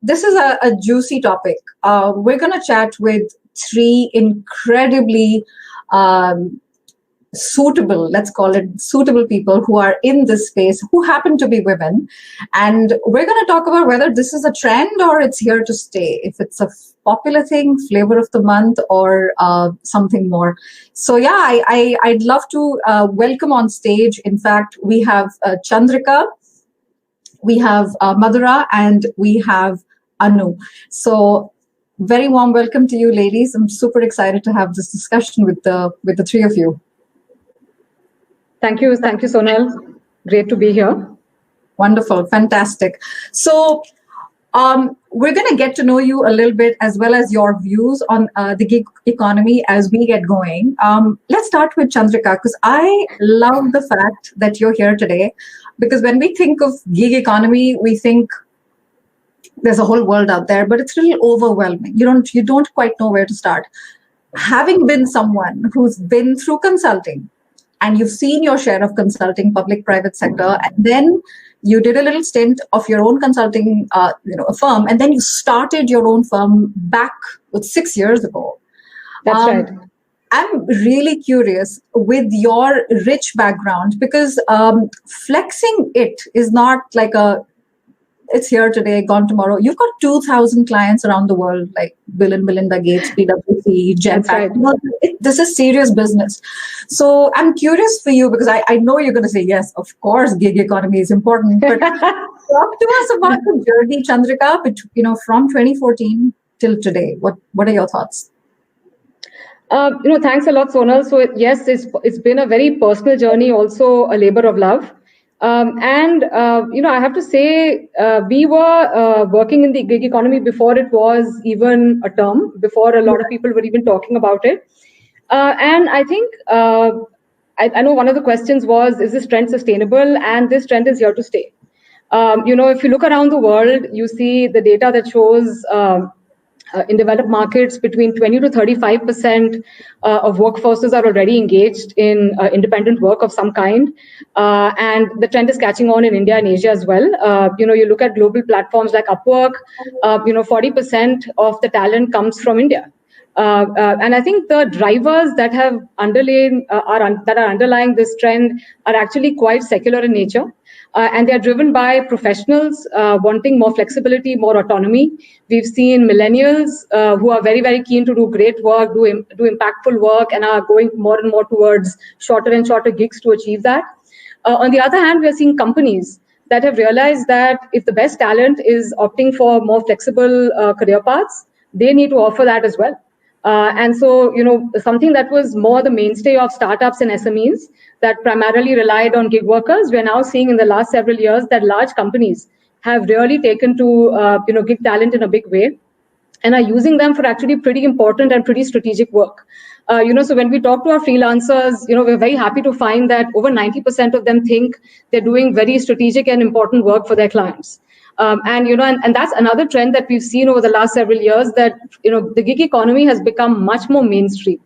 this is a juicy topic. We're going to chat with three incredibly suitable, let's call it suitable people who are in this space, who happen to be women. And we're going to talk about whether this is a trend or it's here to stay, if it's a popular thing, flavor of the month, or something more. So yeah, I'd love to welcome on stage. In fact, we have Chandrika, we have Madhura, and we have Anu. So very warm welcome to you, ladies. I'm super excited to have this discussion with the three of you. Thank you, Sonal. Great to be here. Wonderful, fantastic. So we're going to get to know you a little bit, as well as your views on the gig economy as we get going. Let's start with Chandrika, because I love the fact that you're here today. Because when we think of gig economy, we think there's a whole world out there, but it's a little overwhelming. You don't quite know where to start. Having been someone who's been through consulting, and you've seen your share of consulting, public, private sector, and then you did a little stint of your own consulting, a firm, and then you started your own firm back 6 years ago. That's right. I'm really curious with your rich background, because flexing it is not like it's here today, gone tomorrow. You've got 2,000 clients around the world, like Bill and Melinda Gates, PwC, Genpact. Right. This is serious business. So I'm curious for you, because I know you're going to say, yes, of course, gig economy is important. But talk to us about the journey, Chandrika, from 2014 till today. What are your thoughts? Thanks a lot, Sonal. So yes, it's been a very personal journey, also a labor of love. I have to say, we were working in the gig economy before it was even a term, before a lot of people were even talking about it. And I think, I know one of the questions was, is this trend sustainable? And this trend is here to stay. If you look around the world, you see the data that shows in developed markets, between 20 to 35% of workforces are already engaged in independent work of some kind. And the trend is catching on in India and Asia as well. You look at global platforms like Upwork, 40% of the talent comes from India. And I think the drivers that have underlying this trend are actually quite secular in nature. And they are driven by professionals wanting more flexibility, more autonomy. We've seen millennials who are very, very keen to do great work, do impactful work, and are going more and more towards shorter and shorter gigs to achieve that. On the other hand, we are seeing companies that have realized that if the best talent is opting for more flexible career paths, they need to offer that as well. And so, something that was more the mainstay of startups and SMEs that primarily relied on gig workers, we're now seeing in the last several years that large companies have really taken to, gig talent in a big way and are using them for actually pretty important and pretty strategic work. So when we talk to our freelancers, we're very happy to find that over 90% of them think they're doing very strategic and important work for their clients. And that's another trend that we've seen over the last several years, that, the gig economy has become much more mainstream.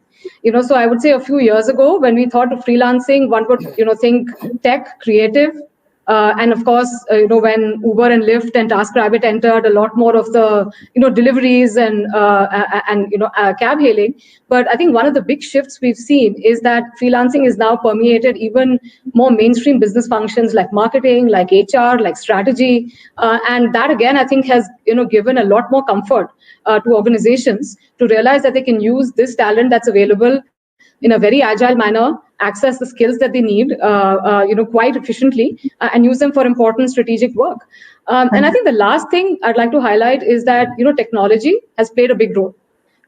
So I would say a few years ago, when we thought of freelancing, one would, think tech, creative. And of course, when Uber and Lyft and TaskRabbit entered, a lot more of the, deliveries and cab hailing. But I think one of the big shifts we've seen is that freelancing is now permeated even more mainstream business functions like marketing, like HR, like strategy. And that, again, I think has, given a lot more comfort to organizations to realize that they can use this talent that's available in a very agile manner, access the skills that they need, quite efficiently, and use them for important strategic work. And I think the last thing I'd like to highlight is that, technology has played a big role.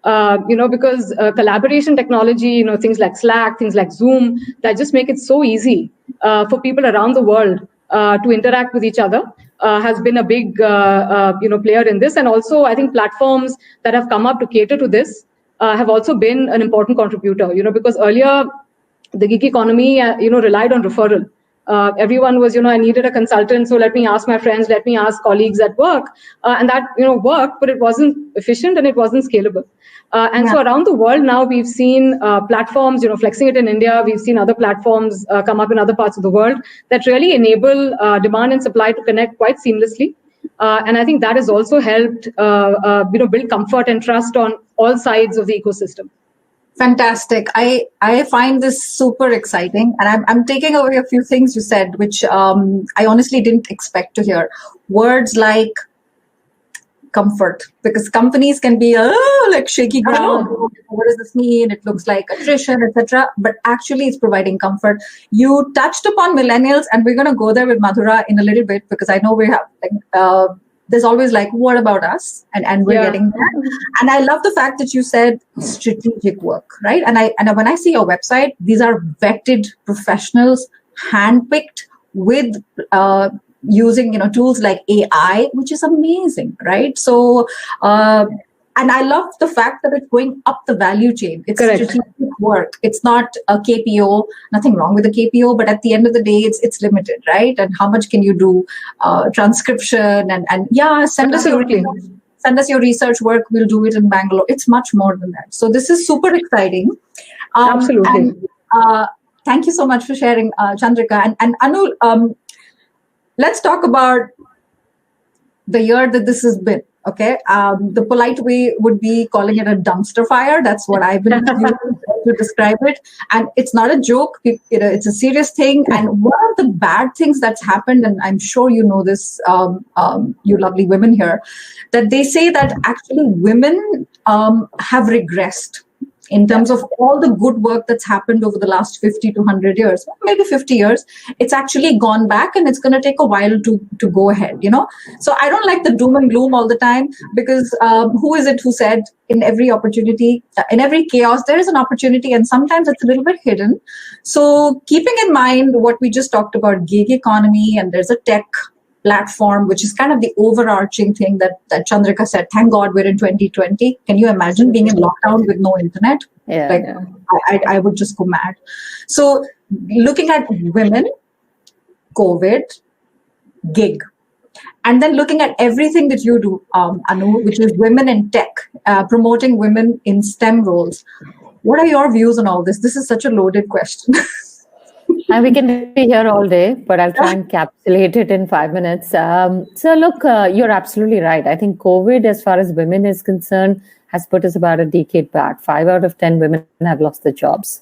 Because collaboration technology, things like Slack, things like Zoom, that just make it so easy for people around the world to interact with each other, has been a big, player in this. And also, I think platforms that have come up to cater to this have also been an important contributor, because earlier the gig economy, relied on referral. Everyone was, I needed a consultant, so let me ask my friends, let me ask colleagues at work, and that, worked, but it wasn't efficient and it wasn't scalable. So around the world now, we've seen platforms, Flexing It in India, we've seen other platforms come up in other parts of the world that really enable demand and supply to connect quite seamlessly. And I think that has also helped build comfort and trust on all sides of the ecosystem. Fantastic. I find this super exciting, and I'm taking away a few things you said, which I honestly didn't expect to hear. Words like comfort, because companies can be like shaky ground. What does this mean? It looks like attrition, etc. But actually, it's providing comfort. You touched upon millennials, and we're going to go there with Madhura in a little bit, because I know we have there's always like, what about us? And we're getting there. And I love the fact that you said strategic work, right? And when I see your website, these are vetted professionals, handpicked with using tools like AI, which is amazing, right? So and I love the fact that it's going up the value chain. It's strategic work. It's not a KPO. Nothing wrong with a KPO, but at the end of the day, it's limited, right? And how much can you do? Transcription and send us your research work. We'll do it in Bangalore. It's much more than that. So this is super exciting. Absolutely. And, thank you so much for sharing, Chandrika. And Anul, let's talk about the year that this has been. Okay, the polite way would be calling it a dumpster fire. That's what I've been using to describe it. And it's not a joke. It's a serious thing. And one of the bad things that's happened, and I'm sure you know this, you lovely women here, that they say that actually women have regressed in terms of all the good work that's happened over the last 50 to 100 years, maybe 50 years. It's actually gone back, and it's going to take a while to go ahead, So I don't like the doom and gloom all the time, because who is it who said in every opportunity, in every chaos, there is an opportunity, and sometimes it's a little bit hidden. So keeping in mind what we just talked about, gig economy, and there's a tech platform, which is kind of the overarching thing that Chandrika said. Thank God we're in 2020. Can you imagine being in lockdown with no internet? I would just go mad. So looking at women, COVID, gig, and then looking at everything that you do, Anu, which is women in tech, promoting women in STEM roles. What are your views on all this? This is such a loaded question. And we can be here all day, but I'll try and encapsulate it in 5 minutes. So look, you're absolutely right. I think COVID, as far as women is concerned, has put us about a decade back. 5 out of 10 women have lost their jobs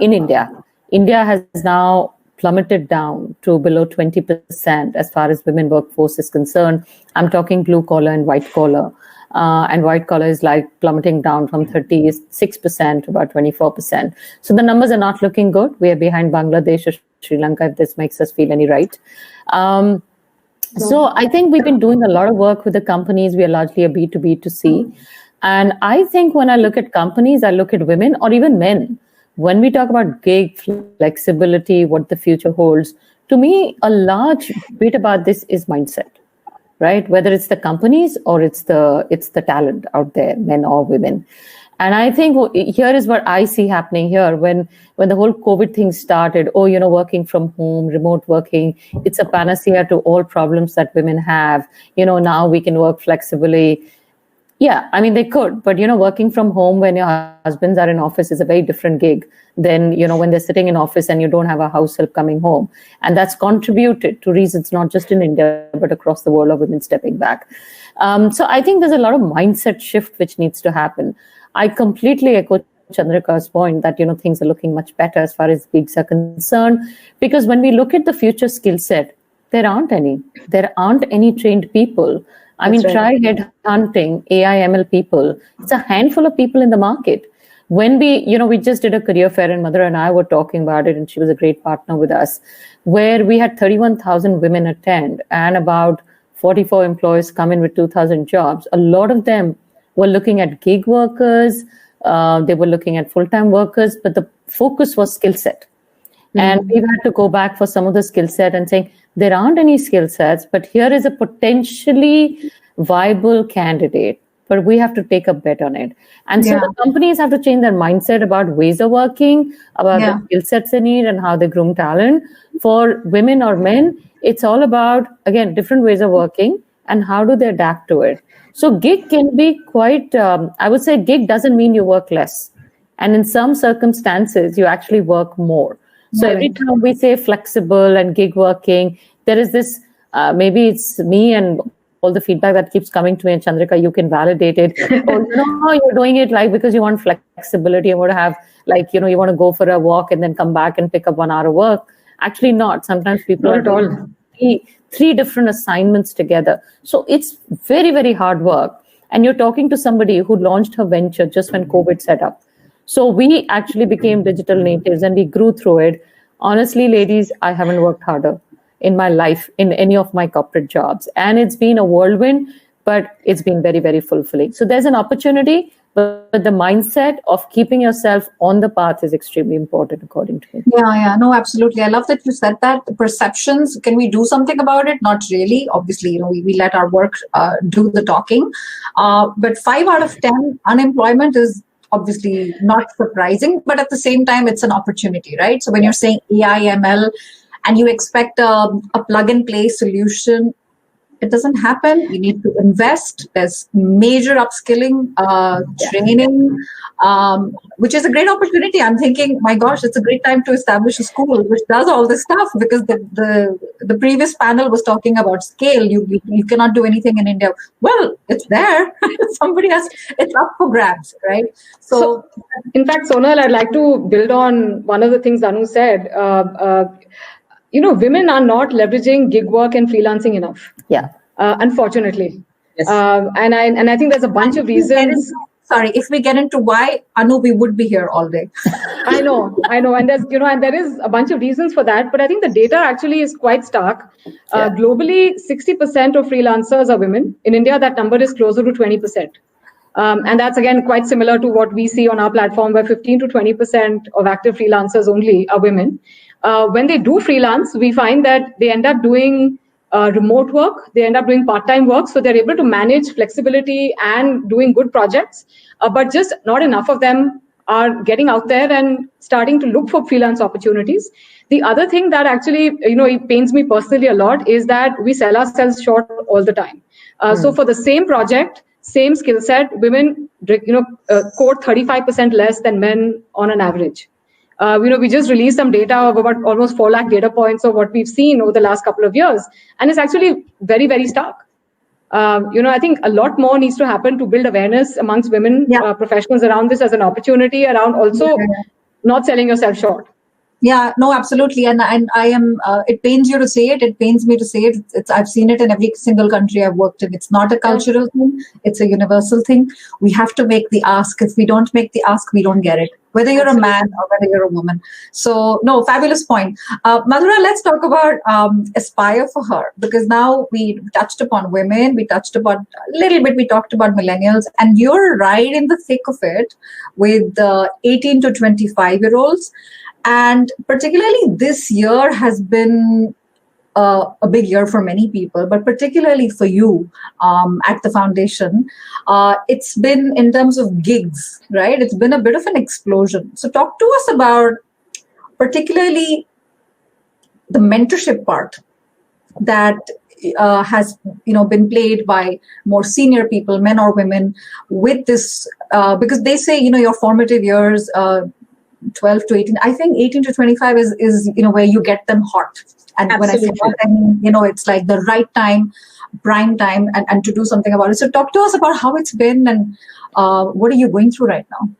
in India. India has now plummeted down to below 20% as far as women workforce is concerned. I'm talking blue collar and white collar. And white collar is like plummeting down from 36% to about 24%. So the numbers are not looking good. We are behind Bangladesh or Sri Lanka, if this makes us feel any right. So I think we've been doing a lot of work with the companies. We are largely a B2B2C. And I think when I look at companies, I look at women or even men. When we talk about gig flexibility, what the future holds, to me, a large bit about this is mindset. Right? Whether it's the companies or it's the talent out there, men or women. And I think here is what I see happening here when the whole COVID thing started, working from home, remote working, it's a panacea to all problems that women have. Now we can work flexibly. Yeah, I mean, they could, but, working from home when your husbands are in office is a very different gig than, when they're sitting in office and you don't have a house help coming home. And that's contributed to reasons not just in India, but across the world of women stepping back. So I think there's a lot of mindset shift which needs to happen. I completely echo Chandrika's point that, things are looking much better as far as gigs are concerned, because when we look at the future skill set, there aren't any. There aren't any trained people. Try headhunting AI ML people. It's a handful of people in the market. When we just did a career fair, and Madhura and I were talking about it, and she was a great partner with us, where we had 31,000 women attend and about 44 employers come in with 2,000 jobs. A lot of them were looking at gig workers. They were looking at full-time workers, but the focus was skill set. And we've had to go back for some of the skill set and saying, there aren't any skill sets, but here is a potentially viable candidate, but we have to take a bet on it. And so the companies have to change their mindset about ways of working, about the skill sets they need and how they groom talent. For women or men, it's all about, again, different ways of working and how do they adapt to it. So gig can be quite, I would say gig doesn't mean you work less. And in some circumstances, you actually work more. So every time we say flexible and gig working, there is this, maybe it's me and all the feedback that keeps coming to me, and Chandrika, you can validate it. Oh, no, you're doing it like because you want flexibility, you want to have like, you want to go for a walk and then come back and pick up 1 hour of work. Actually not. Sometimes people not at all. Three different assignments together. So it's very, very hard work. And you're talking to somebody who launched her venture just when COVID set up. So we actually became digital natives and we grew through it. Honestly, ladies, I haven't worked harder in my life in any of my corporate jobs. And it's been a whirlwind, but it's been very, very fulfilling. So there's an opportunity, but the mindset of keeping yourself on the path is extremely important, according to me. Yeah, no, absolutely. I love that you said that. The perceptions, can we do something about it? Not really. Obviously, we let our work do the talking. But 5 out of 10 unemployment is obviously not surprising, but at the same time, it's an opportunity, right? So when you're saying AI, ML, and you expect a plug-and-play solution, it doesn't happen. You need to invest. There's major upskilling, training, which is a great opportunity. I'm thinking, my gosh, it's a great time to establish a school which does all this stuff, because the previous panel was talking about scale. You cannot do anything in India. Well, it's there. Somebody has, it's up for grabs, right? So in fact, Sonal, I'd like to build on one of the things Anu said. Women are not leveraging gig work and freelancing enough. Yeah. Unfortunately. Yes. And I think there's a bunch of reasons. If we get into why, Anu, we would be here all day. I know. And there's, and there is a bunch of reasons for that. But I think the data actually is quite stark. Globally, 60% of freelancers are women. In India, that number is closer to 20%. And that's, again, quite similar to what we see on our platform, where 15 to 20% of active freelancers only are women. When they do freelance, we find that they end up doing remote work, they end up doing part-time work, so they're able to manage flexibility and doing good projects, but just not enough of them are getting out there and starting to look for freelance opportunities. The other thing that actually, it pains me personally a lot is that we sell ourselves short all the time. So for the same project, same skill set, women, code 35% less than men on an average. We just released some data of about almost 4 lakh data points of what we've seen over the last couple of years. And it's actually very, very stark. I think a lot more needs to happen to build awareness amongst women professionals around this as an opportunity, around also not selling yourself short. Yeah, no, absolutely. And I am, it pains you to say it. It pains me to say it. I've seen it in every single country I've worked in. It's not a cultural thing. It's a universal thing. We have to make the ask. If we don't make the ask, we don't get it, whether you're a man or whether you're a woman. So, no, fabulous point. Madhura, let's talk about Aspire for Her, because now we touched upon women, we touched upon a little bit, we talked about millennials, and you're right in the thick of it with 18 to 25-year-olds. And particularly this year has been a big year for many people, but particularly for you at the foundation. It's been in terms of gigs, right? It's been a bit of an explosion. So talk to us about particularly the mentorship part that has been played by more senior people, men or women, with this, because they say, your formative years, 12 to 18, I think 18 to 25 is where you get them hot. And Absolutely. When I say hot, I mean, it's like the right time, prime time, and to do something about it. So talk to us about how it's been and what are you going through right now?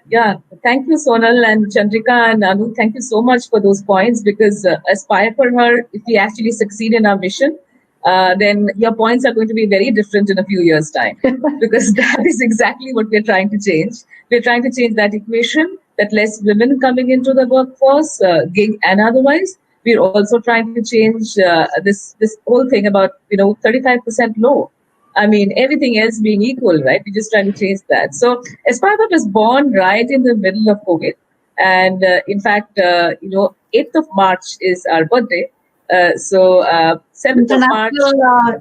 Yeah. Thank you, Sonal and Chandrika and Anu. Thank you so much for those points, because Aspire for Her, if we actually succeed in our mission, then your points are going to be very different in a few years' time, because that is exactly what we're trying to change. We're trying to change that equation, that less women coming into the workforce, gig and otherwise. We're also trying to change this whole thing about 35% low. I mean, everything else being equal, right? We're just trying to change that. So Aspire was born right in the middle of COVID, and in fact, 8th of March is our birthday. So 7th of March,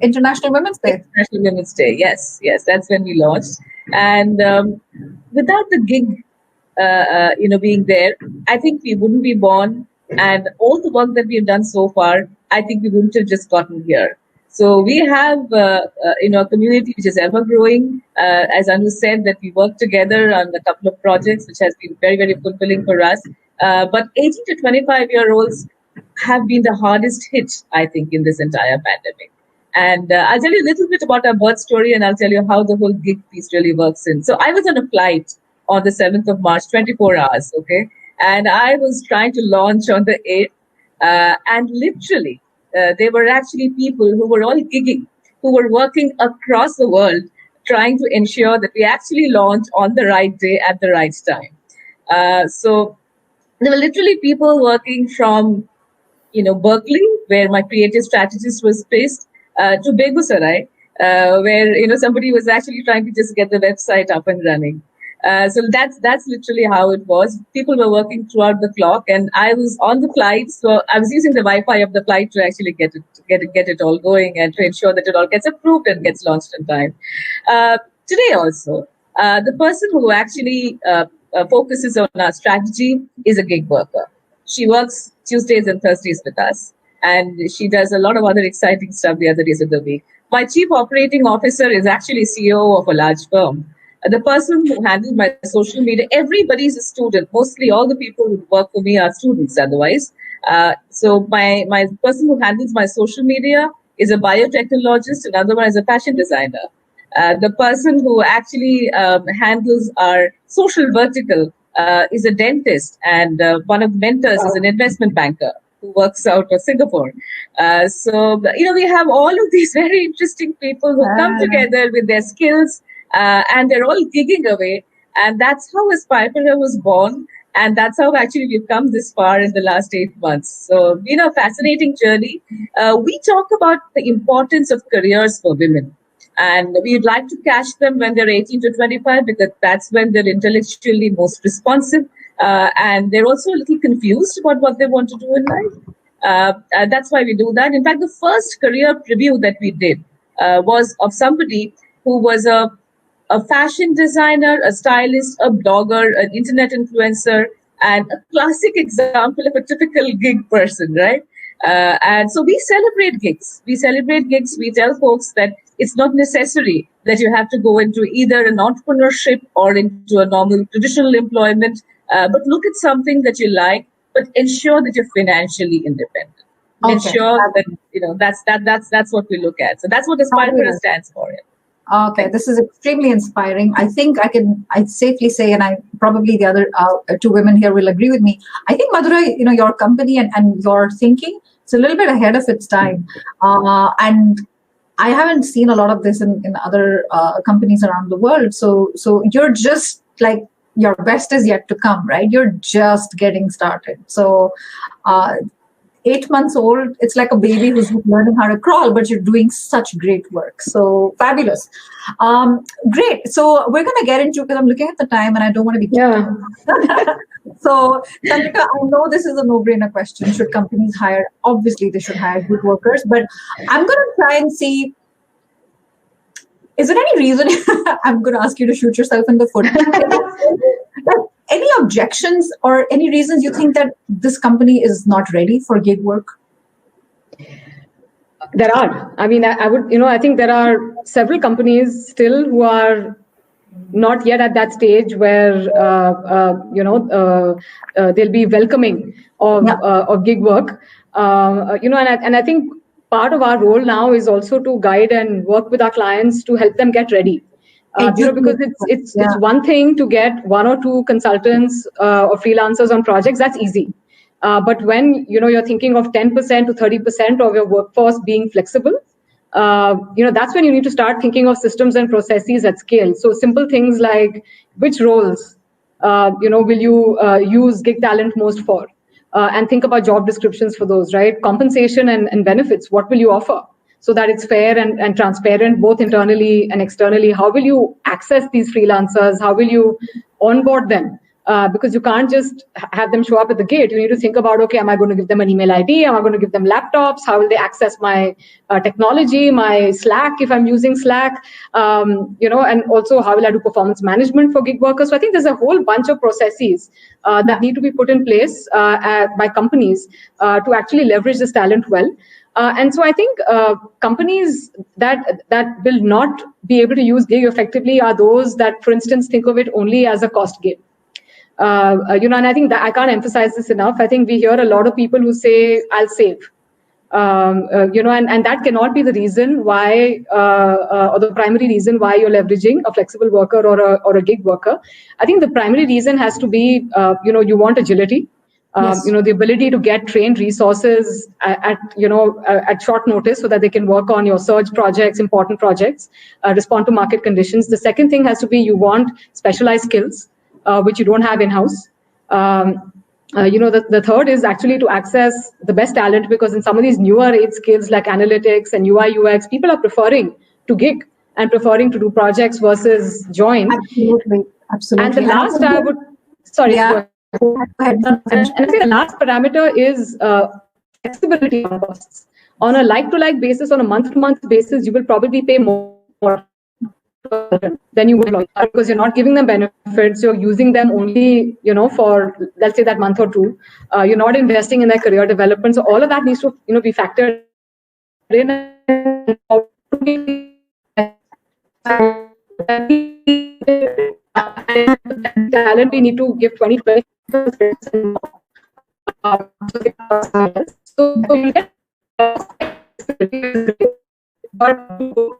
International Women's Day. International Women's Day. Yes, that's when we launched. And without the gig, being there, I think we wouldn't be born. And all the work that we've done so far, I think we wouldn't have just gotten here. So we have, a community which is ever growing. As Anu said, that we work together on a couple of projects, which has been very, very fulfilling for us. But 18 to 25-year-olds have been the hardest hit, I think, in this entire pandemic. And I'll tell you a little bit about our birth story, and I'll tell you how the whole gig piece really works in. So I was on a flight on the 7th of March, 24 hours, okay? And I was trying to launch on the 8th, and literally, there were actually people who were all gigging, who were working across the world, trying to ensure that we actually launch on the right day at the right time. So there were literally people working from, Berkeley, where my creative strategist was based, to Begusarai, where, somebody was actually trying to just get the website up and running. So that's literally how it was. People were working throughout the clock, and I was on the flight, so I was using the Wi-Fi of the flight to actually get it all going and to ensure that it all gets approved and gets launched in time. Today also, the person who actually focuses on our strategy is a gig worker. She works Tuesdays and Thursdays with us, and she does a lot of other exciting stuff the other days of the week. My chief operating officer is actually CEO of a large firm. The person who handles my social media, everybody's a student. Mostly all the people who work for me are students otherwise. So my person who handles my social media is a biotechnologist, another one is a fashion designer. The person who actually handles our social vertical is a dentist, and one of the mentors is an investment banker who works out of Singapore. So, we have all of these very interesting people who come together with their skills, and they're all gigging away. And that's how Aspire was born. And that's how actually we've come this far in the last 8 months. So, a fascinating journey. We talk about the importance of careers for women. And we'd like to catch them when they're 18 to 25, because that's when they're intellectually most responsive. And they're also a little confused about what they want to do in life. That's why we do that. In fact, the first career preview that we did was of somebody who was a fashion designer, a stylist, a blogger, an internet influencer, and a classic example of a typical gig person, right? And so we celebrate gigs. We tell folks that it's not necessary that you have to go into either an entrepreneurship or into a normal traditional employment, but look at something that you like, but ensure that you're financially independent. Okay. Ensure that that's what we look at. So that's what Aspire stands for. Okay, this is extremely inspiring. I think I'd safely say, and I probably the other two women here will agree with me. I think, Madhura, your company and your thinking, it's a little bit ahead of its time. And I haven't seen a lot of this in other companies around the world. So you're just like, your best is yet to come, right? You're just getting started. So 8 months old, it's like a baby who's learning how to crawl, but you're doing such great work. So fabulous. Great. So we're going to get into, because I'm looking at the time and I don't want to be. Yeah. So Chandrika, I know this is a no-brainer question. Should companies hire? Obviously, they should hire good workers, but I'm going to try and see, is there any reason, I'm going to ask you to shoot yourself in the foot. Any objections or any reasons you think that this company is not ready for gig work? There are. I mean, I think there are several companies still who are not yet at that stage where, they'll be welcoming of gig work. And I think part of our role now is also to guide and work with our clients to help them get ready. Because it's one thing to get 1 or 2 consultants or freelancers on projects, that's easy. But when you're thinking of 10% to 30% of your workforce being flexible, that's when you need to start thinking of systems and processes at scale. So simple things like which roles will you use gig talent most for, and think about job descriptions for those, right? Compensation and benefits. What will you offer? So that it's fair and transparent, both internally and externally. How will you access these freelancers? How will you onboard them? Because you can't just have them show up at the gate. You need to think about, okay, am I going to give them an email ID? Am I going to give them laptops? How will they access my technology, my Slack, if I'm using Slack? And also how will I do performance management for gig workers? So I think there's a whole bunch of processes that need to be put in place by companies to actually leverage this talent well. And so I think companies that will not be able to use gig effectively are those that, for instance, think of it only as a cost game. And I think that I can't emphasize this enough. I think we hear a lot of people who say, I'll save. And that cannot be the reason why, or the primary reason why you're leveraging a flexible worker or a gig worker. I think the primary reason has to be, you want agility. Yes. The ability to get trained resources at short notice so that they can work on your surge projects, important projects, respond to market conditions. The second thing has to be you want specialized skills, which you don't have in-house. The third is actually to access the best talent, because in some of these newer age skills like analytics and UI UX, people are preferring to gig and preferring to do projects versus join. Absolutely. And the last I would, sorry. Yeah. And I think the last parameter is flexibility on costs. On a like-to-like basis, on a month-to-month basis, you will probably pay more than you would, because you're not giving them benefits. You're using them only, for, let's say, that month or two. You're not investing in their career development. So all of that needs to, be factored in. Talent, we need to give 20%. So you get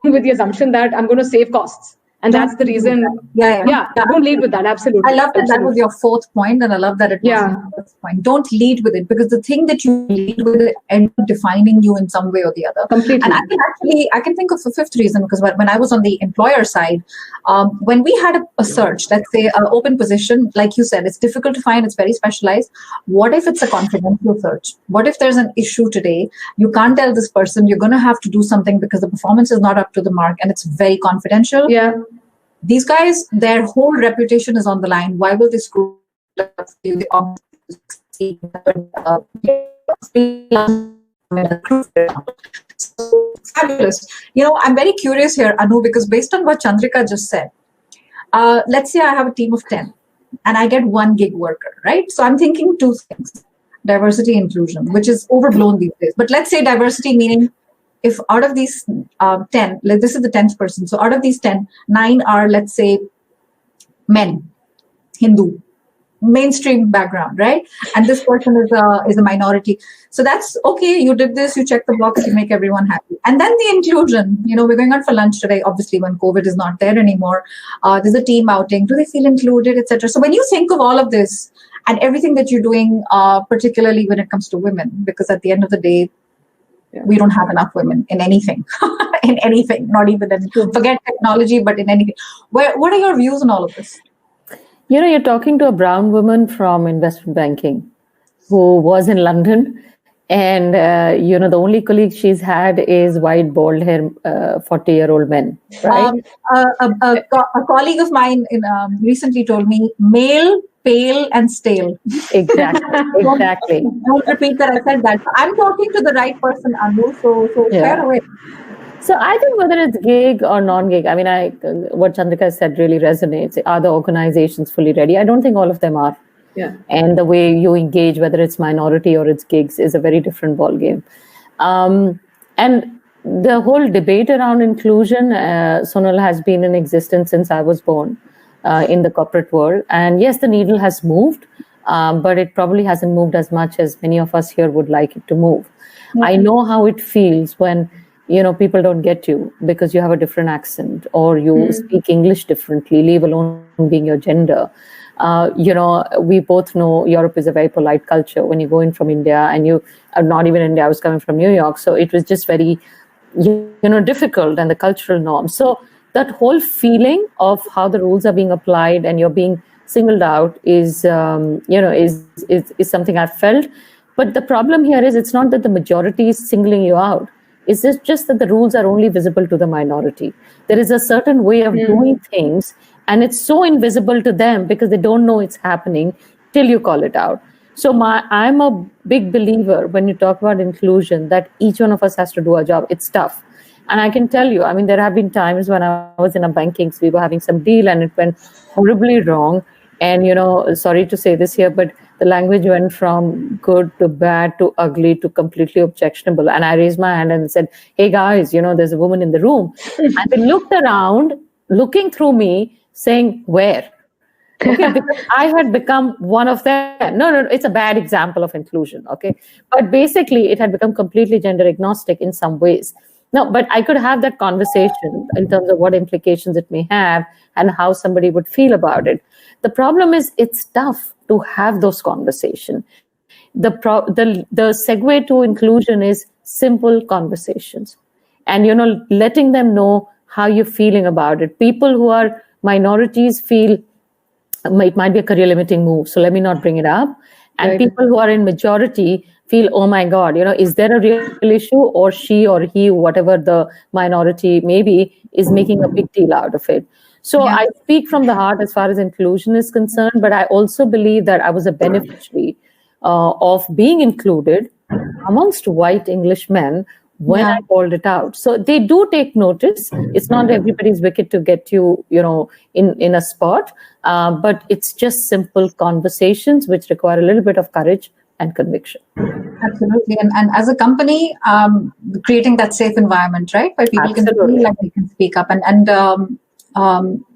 with the assumption that I'm going to save costs. And that's the reason. Yeah. Don't lead with that. Absolutely. I love that was your fourth point, and I love that it was your first point. Don't lead with it, because the thing that you lead with it ends up defining you in some way or the other. Completely. And I can think of a fifth reason, because when I was on the employer side, when we had a search, let's say an open position, like you said, it's difficult to find, it's very specialized. What if it's a confidential search? What if there's an issue today? You can't tell this person, you're going to have to do something because the performance is not up to the mark and it's very confidential. Yeah. These guys, their whole reputation is on the line. Why will they screw up? So fabulous. I'm very curious here, Anu, because based on what Chandrika just said, let's say I have a team of 10 and I get one gig worker, right? So I'm thinking two things: diversity, inclusion, which is overblown these days. But let's say diversity meaning, if out of these 10, this is the 10th person. So out of these 10, 9 are, let's say, men, Hindu, mainstream background, right? And this person is a minority. So that's okay. You did this, you check the box, you make everyone happy. And then the inclusion, we're going out for lunch today, obviously when COVID is not there anymore. There's a team outing. Do they feel included, etc.? So when you think of all of this and everything that you're doing, particularly when it comes to women, because at the end of the day, we don't have enough women in anything, not even forget technology, but in anything. What are your views on all of this? You're talking to a brown woman from investment banking who was in London. And, the only colleague she's had is white, bald hair, 40-year-old men, right? A colleague of mine recently told me, male, pale, and stale. Exactly. Don't repeat that I said that. I'm talking to the right person, Anu, so fair away. So I think whether it's gig or non-gig, what Chandrika said really resonates. Are the organizations fully ready? I don't think all of them are. Yeah. And the way you engage, whether it's minority or it's gigs, is a very different ballgame. And the whole debate around inclusion, Sonal, has been in existence since I was born in the corporate world. And yes, the needle has moved, but it probably hasn't moved as much as many of us here would like it to move. Mm-hmm. I know how it feels when people don't get you because you have a different accent or you speak English differently, leave alone being your gender. We both know Europe is a very polite culture. When you go in from India, and you are not even India, I was coming from New York. So it was just very, difficult, and the cultural norms. So that whole feeling of how the rules are being applied and you're being singled out is something I've felt. But the problem here is it's not that the majority is singling you out. It's just that the rules are only visible to the minority. There is a certain way of doing things, and it's so invisible to them because they don't know it's happening till you call it out. So I'm a big believer when you talk about inclusion that each one of us has to do our job. It's tough. And I can tell you, there have been times when I was in a banking, so we were having some deal and it went horribly wrong. And, sorry to say this here, but the language went from good to bad to ugly to completely objectionable. And I raised my hand and said, hey guys, there's a woman in the room. And they looked around, looking through me, saying, where? Okay, because I had become one of them. No, it's a bad example of inclusion. Okay, but basically, it had become completely gender agnostic in some ways. No, but I could have that conversation in terms of what implications it may have and how somebody would feel about it. The problem is, it's tough to have those conversations. The segue to inclusion is simple conversations, and letting them know how you're feeling about it. People who are minorities feel it might be a career limiting move, so let me not bring it up. And Right. people who are in majority feel, oh my God, is there a real issue, or she or he, whatever the minority may be, is making a big deal out of it. So Yeah. I speak from the heart as far as inclusion is concerned, but I also believe that I was a beneficiary of being included amongst white English men when Yeah. I called it out. So they do take notice. It's not everybody's wicked to get you, in a spot, but it's just simple conversations which require a little bit of courage and conviction. Absolutely. And as a company, creating that safe environment, right, where people can Absolutely. feel like they can speak up. And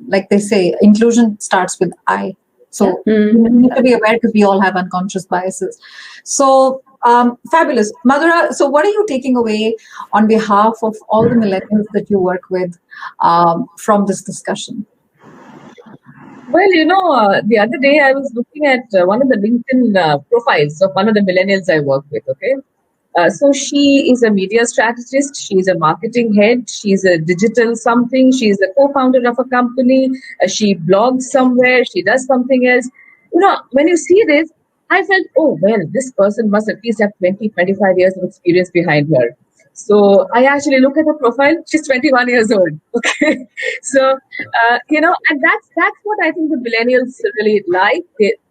like they say, inclusion starts with I. So we need to be aware because we all have unconscious biases. So fabulous. Madhura, so what are you taking away on behalf of all the millennials that you work with from this discussion? Well, the other day I was looking at one of the LinkedIn profiles of one of the millennials I work with. Okay. So she is a media strategist. She's a marketing head. She's a digital something. She's a co-founder of a company. She blogs somewhere. She does something else. When you see this, I felt, oh, well, this person must at least have 20, 25 years of experience behind her. So I actually look at her profile. She's 21 years old. Okay. So, and that's what I think the millennials really like.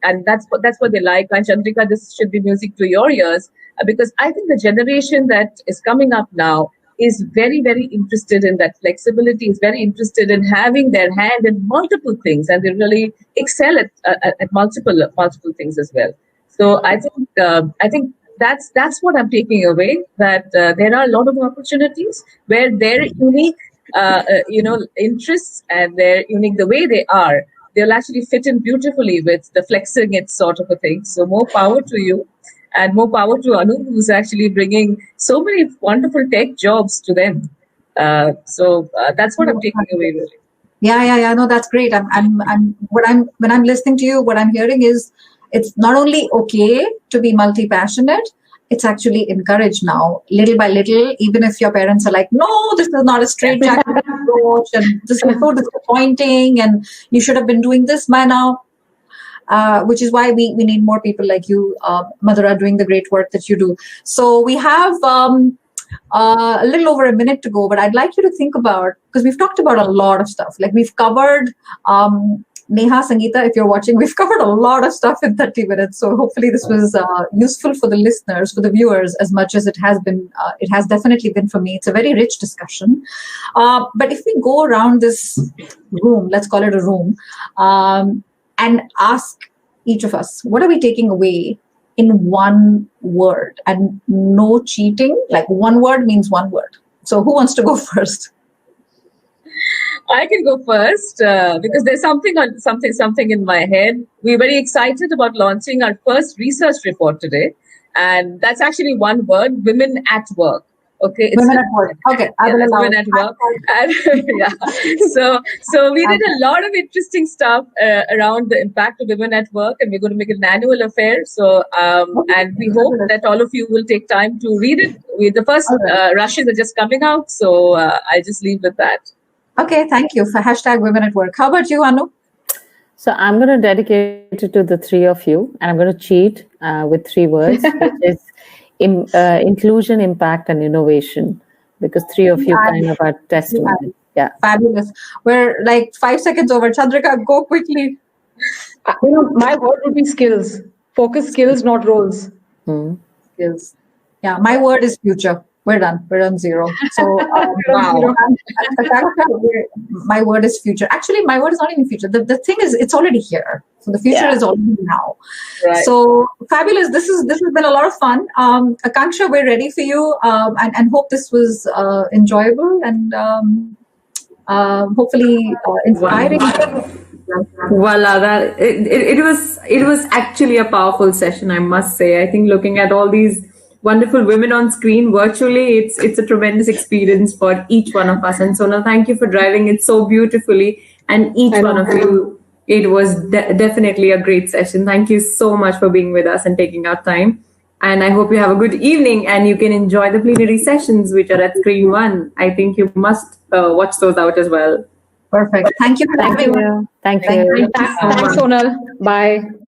And that's what they like. And Chandrika, this should be music to your ears, because I think the generation that is coming up now is very, very interested in that flexibility, is very interested in having their hand in multiple things, and they really excel at multiple things as well. So I think that's what I'm taking away, that there are a lot of opportunities where their unique interests and their unique, the way they are, they'll actually fit in beautifully with the flexing it sort of a thing. So more power to you, and more power to Anu, who's actually bringing so many wonderful tech jobs to them. So that's what I'm taking away, really. Yeah. No, that's great. When I'm listening to you, what I'm hearing is it's not only okay to be multi-passionate, it's actually encouraged now, little by little, even if your parents are like, no, this is not a straight jacket approach, and this is so disappointing, and you should have been doing this by now. Which is why we need more people like you, Madhura, doing the great work that you do. So we have a little over a minute to go, but I'd like you to think about, because we've talked about a lot of stuff. Like we've covered, Neha, Sangeeta, if you're watching, we've covered a lot of stuff in 30 minutes. So hopefully this was useful for the listeners, for the viewers, as much as it has been. It has definitely been for me. It's a very rich discussion. But if we go around this room, let's call it a room, and ask each of us, what are we taking away in one word? And no cheating, like one word means one word. So who wants to go first? I can go first because there's something in my head. We're very excited about launching our first research report today. And that's actually one word, women at work. Okay, Women at work. Okay, I will allow women at work. And, yeah. So we did a lot of interesting stuff around the impact of women at work, and we're going to make it an annual affair. So and we hope that all of you will take time to read it. The first rushes are just coming out, so I'll just leave with that. Okay, thank you for hashtag women at work. How about you, Anu? So I'm going to dedicate it to the three of you, and I'm going to cheat with three words, which is inclusion, impact, and innovation, because three of you kind of are testimony. Yeah. Fabulous. We're like 5 seconds over. Chandrika, go quickly. My word would be skills. Focus skills, not roles. Skills. Yeah, my word is future. We're done. We're on zero. So, wow. My word is future. Actually, my word is not even future. The thing is, it's already here. So the future is already now. Right. So fabulous. This has been a lot of fun. Akanksha, we're ready for you, and hope this was enjoyable and hopefully inspiring. Voila, it was actually a powerful session, I must say. I think looking at all these wonderful women on screen virtually, it's a tremendous experience for each one of us. And Sonal, thank you for driving it so beautifully. And each one of you, it was definitely a great session. Thank you so much for being with us and taking our time. And I hope you have a good evening and you can enjoy the plenary sessions, which are at Screen 1. I think you must watch those out as well. Perfect. Thank you for having me. Thank you. Thanks, Sonal. Bye.